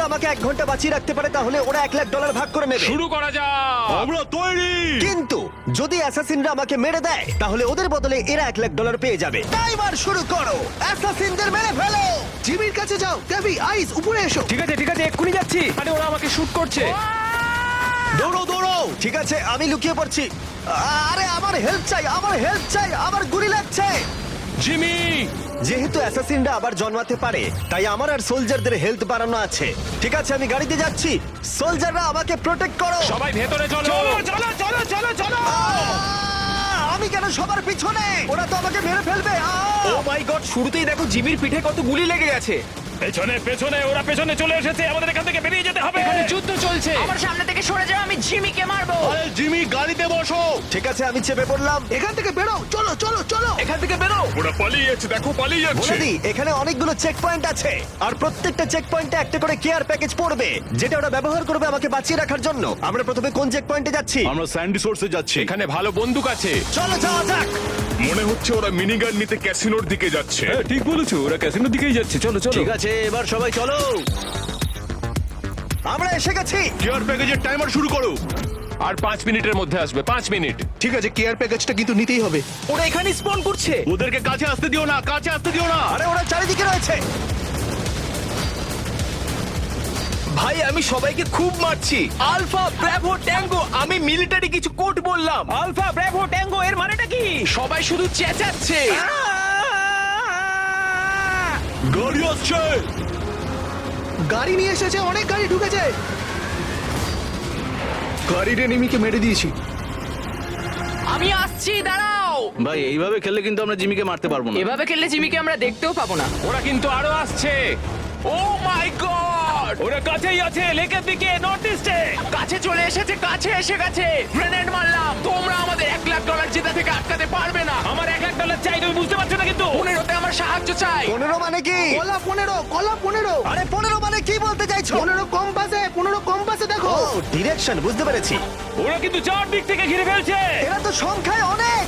আমাকে 1 ঘন্টা বাঁচিয়ে রাখতে পারে তাহলে ওরা $1,00,000 ভাগ করে নেবে। শুরু করা যাক। আমরা তৈরি। কিন্তু যদি অ্যাসাসিনরা আমাকে মেরে দেয় তাহলে ওদের বদলে এরা $1,00,000 পেয়ে যাবে। টাইমার শুরু করো, অ্যাসাসিনদের মেরে ফেলো। জিমির কাছে যাও। ক্যাভি, আইস, উপরে এসো। ঠিক আছে এক্ষুনি যাচ্ছি। আরে ওরা আমাকে শুট করছে। দৌড়ো দৌড়ো। ঠিক আছে আমি লুকিয়ে পড়ছি। আরে আমার হেল্প চাই, আমার গুলি লাগছে। জিমি, যেহেতু অ্যাসাসিনরা আবার জন্মাতে পারে তাই আমার আর সোলজারদের হেলথ বাড়ানো আছে। ঠিক আছে আমি গাড়িতে যাচ্ছি। সোলজাররা আমাকে প্রোটেক্ট করো। সবাই ভেতরে চলো। আমি কেন সবার পিছনে? ওরা তো আমাকে মেরে ফেলবে। ও মাই গড, শুরুতেই দেখো জিমির পিঠে কত গুলি লেগে গেছে। পেছনে পেছনে, ওরা পেছনে চলে এসেছে। আমাদের এখান থেকে বেরিয়ে যেতে হবে। এখানে যুদ্ধ চলছে। আমার সামনে থেকে সরে যাও, আমি জিমিকে মারবো। আরে জিমি, গাড়িতে বসো। ঠিক আছে আমি চেপে পড়লাম। এখান থেকে বেরো। চলো চলো চলো। এখান থেকে বেরো। ওরা পালিয়ে যাচ্ছে, দেখো পালিয়ে বলে যাচ্ছে। দিই এখানে অনেকগুলো চেক পয়েন্ট আছে আর প্রত্যেকটা চেক পয়েন্টে একটা করে কেয়ার প্যাকেজ পড়বে যেটা ওরা ব্যবহার করবে আমাকে বাঁচিয়ে রাখার জন্য। আমরা প্রথমে কোন চেক পয়েন্টে যাচ্ছি? আমরা স্যান্ডি সোর্সে যাচ্ছি। এখানে ভালো বন্দুক আছে। চলো যাওয়া যাক। মনে হচ্ছে ওরা মিনিগান নিতে ক্যাসিনোর দিকে যাচ্ছে। হ্যাঁ ঠিক বলেছো, ওরা ক্যাসিনোর দিকেই যাচ্ছে। চলো চলো। ঠিক আছে, এবার সবাই চলো। আমরা এসে গেছি। কেয়ার প্যাকেজের টাইমার শুরু করো। আর 5 মিনিটের মধ্যে আসবে, 5 মিনিট। ঠিক আছে, কেয়ার প্যাকেজটা কিন্তু নিতেই হবে। ওরা এখানে স্পন করছে। ওদেরকে কাছে আসতে দিও না, কাছে আসতে দিও না। আরে ওরা চারিদিকে রয়েছে। ভাই আমি সবাইকে খুব মারছি। আলফা ব্রাভো ট্যাঙ্গো, আমি মিলিটারি কিছু কোড বললাম। আলফা ব্রাভো ট্যাঙ্গো এর মানেটা কি? সবাই শুধু চেঁচাচ্ছে। গাড়ি আসছে। গাড়ি নিয়ে এসেছে, অনেক গাড়ি ঢুকেছে। গাড়ির এনিমিকে মেরে দিয়েছি। আমি আসছি, দাঁড়াও। ভাই এইভাবে খেললে কিন্তু আমরা জিমিকে মারতে পারবো না। এভাবে খেললে জিমিকে আমরা দেখতেও পাবো না। ওরা কিন্তু আরো আসছে। ও মাই গড, ওরা কাছেই আছে, লেকের দিকে, নর্থ ইস্টে। কাছে চলে এসেছে, কাছে এসে গেছে। গ্রেনেড মারলাম। তোমরা আমাদের $1,00,000 জেতা থেকে আটকাতে পারবে না। আমার $1,00,000 চাই, তুমি বুঝতে পারছো না কিন্তু। 15তে আমার সাহায্য চাই। 15 মানে কি? কলা 15, কলা 15। আরে 15 মানে কি বলতে চাইছো? 15 কম্পাসে দেখো। ও ডিরেকশন বুঝতে পেরেছি। ওরা কিন্তু 4 দিক থেকে ঘিরে ফেলছে। এরা তো সংখ্যায় অনেক।